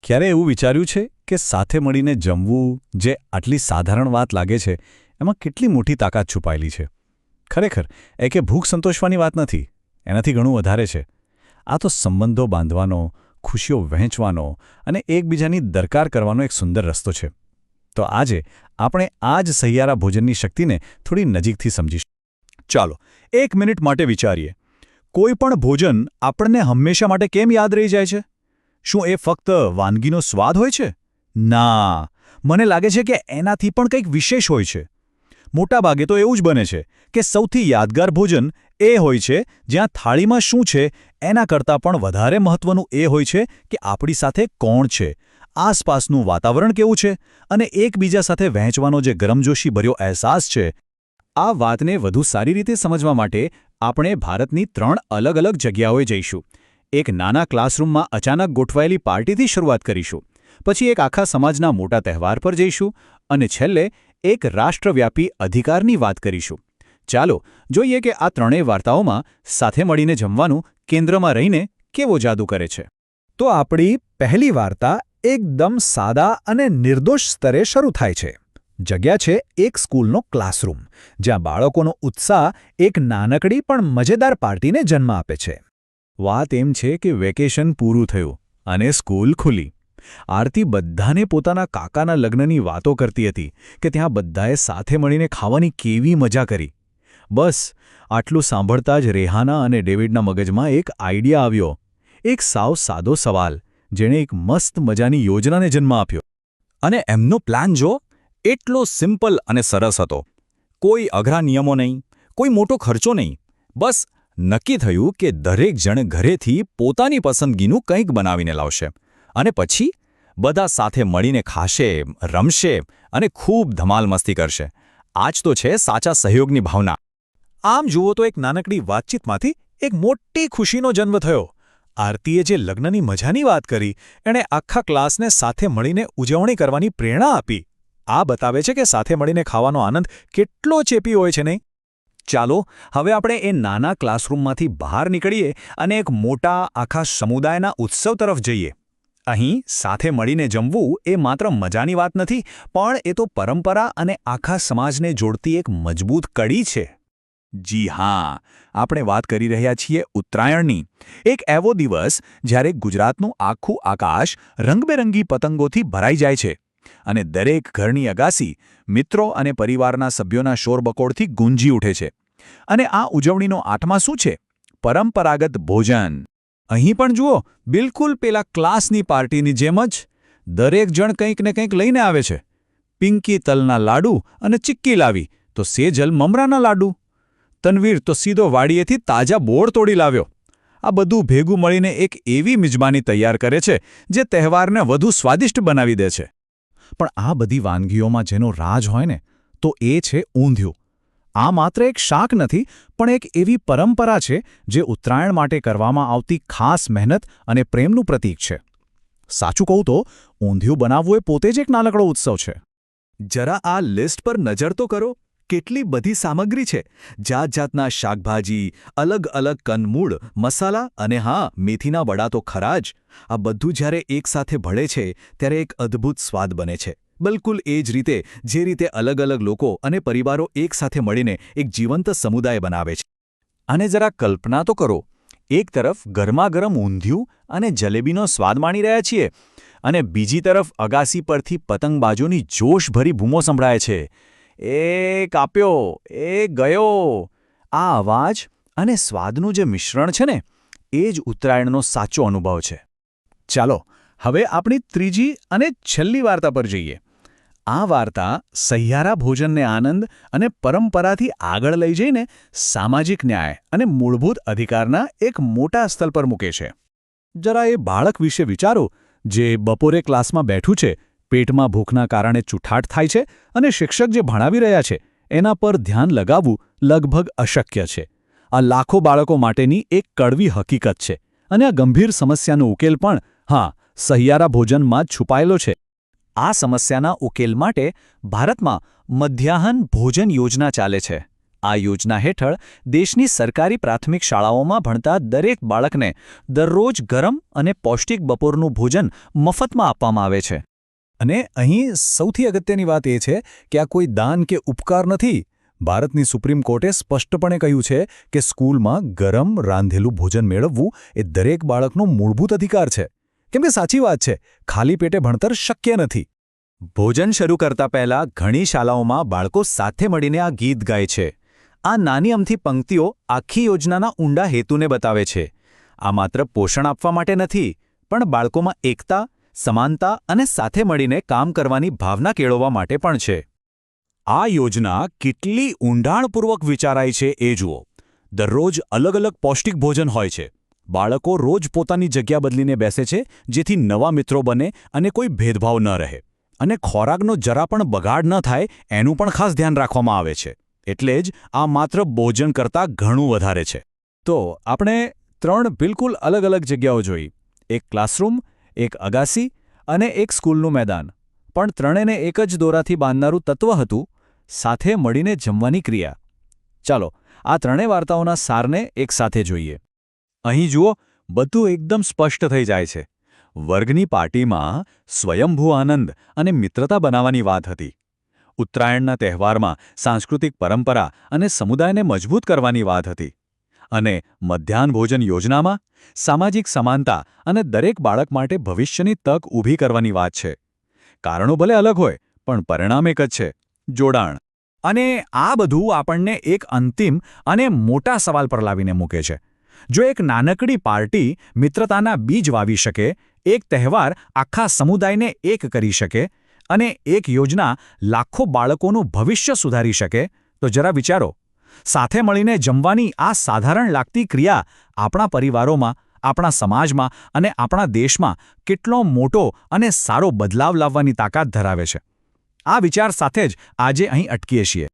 ક્યારે એવું વિચાર્યું છે કે સાથે મળીને જમવું જે આટલી સાધારણ વાત લાગે છે એમાં કેટલી મોટી તાકાત છુપાયેલી છે? ખરેખર એ કે ભૂખ સંતોષવાની વાત નથી, એનાથી ઘણું વધારે છે. આ તો સંબંધો બાંધવાનો, ખુશીઓ વહેંચવાનો અને એકબીજાની દરકાર કરવાનો એક સુંદર રસ્તો છે. તો આજે આપણે આ જ સહિયારા ભોજનની શક્તિને થોડી નજીકથી સમજીશું. ચાલો 1 મિનિટ માટે વિચારીએ. કોઈ પણ ભોજન આપણને હંમેશા માટે કેમ યાદ રહી જાય છે? શું એ ફક્ત વાનગીનો સ્વાદ હોય છે? ના, મને લાગે છે કે એનાથી પણ કંઈક વિશેષ હોય છે. મોટાભાગે તો એવું જ બને છે કે સૌથી યાદગાર ભોજન એ હોય છે જ્યાં થાળીમાં શું છે એના કરતાં પણ વધારે મહત્વનું એ હોય છે કે આપણી સાથે કોણ છે, આસપાસનું વાતાવરણ કેવું છે અને એકબીજા સાથે વહેંચવાનો જે ગરમજોશીભર્યો અહેસાસ છે. આ વાતને વધુ સારી રીતે સમજવા માટે આપણે ભારતની 3 અલગ-અલગ જગ્યાઓએ જઈશું. એક નાના ક્લાસરૂમમાં અચાનક ગોઠવાયેલી પાર્ટીથી શરૂઆત કરીશું, પછી એક આખા સમાજના મોટા તહેવાર પર જઈશું અને છેલ્લે એક રાષ્ટ્રવ્યાપી અધિકારની વાત કરીશું. ચાલો જોઈએ કે આ ત્રણેય વાર્તાઓમાં સાથે મળીને જમવાનું કેન્દ્રમાં રહીને કેવો જાદુ કરે છે. તો આપણી પહેલી વાર્તા એકદમ સાદા અને નિર્દોષ સ્તરે શરૂ થાય છે. જગ્યા છે એક સ્કૂલનો ક્લાસરૂમ, જ્યાં બાળકોનો ઉત્સાહ એક નાનકડી પણ મજેદાર પાર્ટીને જન્મ આપે છે. વાત એમ છે કે વેકેશન પૂરું થયું અને સ્કૂલ ખુલી. આરતી બધાને પોતાના કાકાના લગ્નની વાતો કરતી હતી કે ત્યાં બધાએ સાથે મળીને ખાવાની કેવી મજા કરી. બસ આટલું સાંભળતા જ રેહાના અને ડેવિડના મગજમાં એક આઈડિયા આવ્યો. એક સાવ સાદો સવાલ, જેણે એક મસ્ત મજાની યોજનાને જન્મ આપ્યો. અને એમનો પ્લાન જો એટલો સિમ્પલ અને સરસ હતો. કોઈ અઘરા નિયમો નહીં, કોઈ મોટો ખર્ચો નહીં. બસ નક્કી થયું કે દરેક જણ ઘરેથી પોતાની પસંદગીનું કંઈક બનાવીને લાવશે અને પછી બધા સાથે મળીને ખાશે, રમશે અને ખૂબ ધમાલ મસ્તી કરશે. આ જ તો છે સાચા સહયોગની ભાવના. આમ જુઓ તો એક નાનકડી વાતચીતમાંથી એક મોટી ખુશીનો જન્મ થયો. આરતીએ જે લગ્નની મજાની વાત કરી, એણે આખા ક્લાસને સાથે મળીને ઉજવણી કરવાની પ્રેરણા આપી. આ બતાવે છે કે સાથે મળીને ખાવાનો આનંદ કેટલો ચેપી હોય છે નહીં? ચાલો હવે આપણે એ નાના ક્લાસરૂમમાંથી બહાર નીકળીએ અને એક મોટા આખા સમુદાયના ઉત્સવ તરફ જઈએ. અહીં સાથે મળીને જમવું એ માત્ર મજાની વાત નથી, પણ એ તો પરંપરા અને આખા સમાજને જોડતી એક મજબૂત કડી છે. જી હા, આપણે વાત કરી રહ્યા છીએ ઉત્તરાયણની. એક એવો દિવસ જ્યારે ગુજરાતનું આખું આકાશ રંગબેરંગી પતંગોથી ભરાઈ જાય છે અને દરેક ઘરની અગાસી મિત્રો અને પરિવારના સભ્યોના શોરબકોરથી ગુંજી ઉઠે છે. અને આ ઉજવણીનો આત્મા શું છે? પરંપરાગત ભોજન. અહીં પણ જુઓ, બિલકુલ પેલા ક્લાસની પાર્ટીની જેમ જ દરેક જણ કંઈક ને કંઈક લઈને આવે છે. પિંકી તલના લાડુ અને ચિક્કી લાવી તો સેજલ મમરાના લાડુ. તનવીર તો સીધો વાડીએથી તાજા બોર તોડી લાવ્યો. આ બધું ભેગું મળીને એક એવી મિજબાની તૈયાર કરે છે જે તહેવારને વધુ સ્વાદિષ્ટ બનાવી દે છે. પણ આ બધી વાનગીઓમાં જેનો રાજ હોય ને, તો એ છે ઊંધિયું. આ માત્ર એક શાક નથી, પણ એક એવી પરંપરા છે જે ઉત્તરાયણ માટે કરવામાં આવતી ખાસ મહેનત અને પ્રેમનું પ્રતીક છે. સાચું કહું તો ઊંધિયું બનાવવું એ પોતે જ એક નાનકડો ઉત્સવ છે. જરા આ લિસ્ટ પર નજર તો કરો. કેટલી બધી સામગ્રી છે! જાત જાતના શાકભાજી, અલગ અલગ કંદમૂળ, મસાલા અને હા, મેથીના વડા તો ખરા જ. આ બધું જ્યારે એકસાથે ભળે છે ત્યારે એક અદ્ભુત સ્વાદ બને છે. બિલકુલ એ જ રીતે જે રીતે અલગ અલગ લોકો અને પરિવારો એકસાથે મળીને એક જીવંત સમુદાય બનાવે છે. અને જરા કલ્પના તો કરો, એક તરફ ગરમાગરમ ઊંધિયું અને જલેબીનો સ્વાદ માણી રહ્યા છીએ અને બીજી તરફ અગાસી પરથી પતંગબાજોની જોશભરી બૂમો સંભળાય છે. એ કાપ્યો, એ ગયો. આ અવાજ અને સ્વાદનું જે મિશ્રણ છે ને, એ જ ઉત્તરાયણનો સાચો અનુભવ છે. ચાલો હવે આપણી ત્રીજી અને છેલ્લી વાર્તા પર જઈએ. આ વાર્તા સહિયારા ભોજનને આનંદ અને પરંપરાથી આગળ લઈ જઈને સામાજિક ન્યાય અને મૂળભૂત અધિકારના એક મોટા સ્તર પર મૂકે છે. જરા એ બાળક વિશે વિચારો જે બપોરે ક્લાસમાં બેઠું છે, પેટમાં ભૂખના કારણે ચૂઠાટ થાય છે અને શિક્ષક જે ભણાવી રહ્યા છે એના પર ધ્યાન લગાવવું લગભગ અશક્ય છે. આ લાખો બાળકો માટેની એક કડવી હકીકત છે અને આ ગંભીર સમસ્યાનો ઉકેલ પણ સહિયારા ભોજનમાં જ છુપાયેલો છે. આ સમસ્યાના ઉકેલ માટે ભારતમાં મધ્યાહન ભોજન યોજના ચાલે છે. આ યોજના હેઠળ દેશની સરકારી પ્રાથમિક શાળાઓમાં ભણતા દરેક બાળકને દરરોજ ગરમ અને પૌષ્ટિક બપોરનું ભોજન મફતમાં આપવામાં આવે છે. અને અહીં સૌથી અગત્યની વાત એ છે કે આ કોઈ દાન કે ઉપકાર નથી. ભારતની સુપ્રીમ કોર્ટે સ્પષ્ટપણે કહ્યું છે કે સ્કૂલમાં ગરમ રાંધેલું ભોજન મેળવવું એ દરેક બાળકનો મૂળભૂત અધિકાર છે. કેમ કે સાચી વાત છે, ખાલી પેટે ભણતર શક્ય નથી. ભોજન શરૂ કરતા પહેલા ઘણી શાળાઓમાં બાળકો સાથે મળીને આ ગીત ગાય છે. આ નાની અમથી પંક્તિઓ આખી યોજનાના ઊંડા હેતુને બતાવે છે. આ માત્ર પોષણ આપવા માટે નથી, પણ બાળકોમાં એકતા, સમાનતા અને સાથે મળીને કામ કરવાની ભાવના કેળવવા માટે પણ છે. આ યોજના કેટલી ઊંડાણપૂર્વક વિચારાઈ છે એ જુઓ. દરરોજ અલગ અલગ પૌષ્ટિક ભોજન હોય છે. બાળકો રોજ પોતાની જગ્યા બદલીને બેસે છે, જેથી નવા મિત્રો બને અને કોઈ ભેદભાવ ન રહે. અને ખોરાકનો જરા પણ બગાડ ન થાય એનું પણ ખાસ ધ્યાન રાખવામાં આવે છે. એટલે જ આ માત્ર ભોજન કરતાં ઘણું વધારે છે. તો આપણે 3 બિલકુલ અલગ અલગ જગ્યાઓ જોઈ. એક ક્લાસરૂમ, એક અગાસી અને એક સ્કૂલનું મેદાન. પણ ત્રણેયને એક જ દોરાથી બાંધનારું તત્વ હતું, સાથે મળીને જમવાની ક્રિયા. ચાલો આ ત્રણેય વાર્તાઓના સારને એકસાથે જોઈએ. અહીં જુઓ, બધું એકદમ સ્પષ્ટ થઈ જાય છે. વર્ગની પાર્ટીમાં સ્વયંભૂ આનંદ અને મિત્રતા બનાવવાની વાત હતી. ઉત્તરાયણના તહેવારમાં સાંસ્કૃતિક પરંપરા અને સમુદાયને મજબૂત કરવાની વાત હતી. અને મધ્યાહન ભોજન યોજનામાં સામાજિક સમાનતા અને દરેક બાળક માટે ભવિષ્યની તક ઊભી કરવાની વાત છે. કારણો ભલે અલગ હોય, પણ પરિણામ એક જ છે: જોડાણ. અને આ બધું આપણને એક અંતિમ અને મોટા સવાલ પર લાવીને મૂકે છે. જો એક નાનકડી પાર્ટી મિત્રતાના બીજ વાવી શકે, એક તહેવાર આખા સમુદાયને એક કરી શકે અને એક યોજના લાખો બાળકોનું ભવિષ્ય સુધારી શકે, તો જરા વિચારો, સાથે મળીને જમવાની આ સાધારણ લાગતી ક્રિયા આપણા પરિવારોમાં, આપણા સમાજમાં અને આપણા દેશમાં કેટલો મોટો અને સારો બદલાવ લાવવાની તાકાત ધરાવે છે. આ વિચાર સાથે જ આજે અહીં અટકીએ છીએ.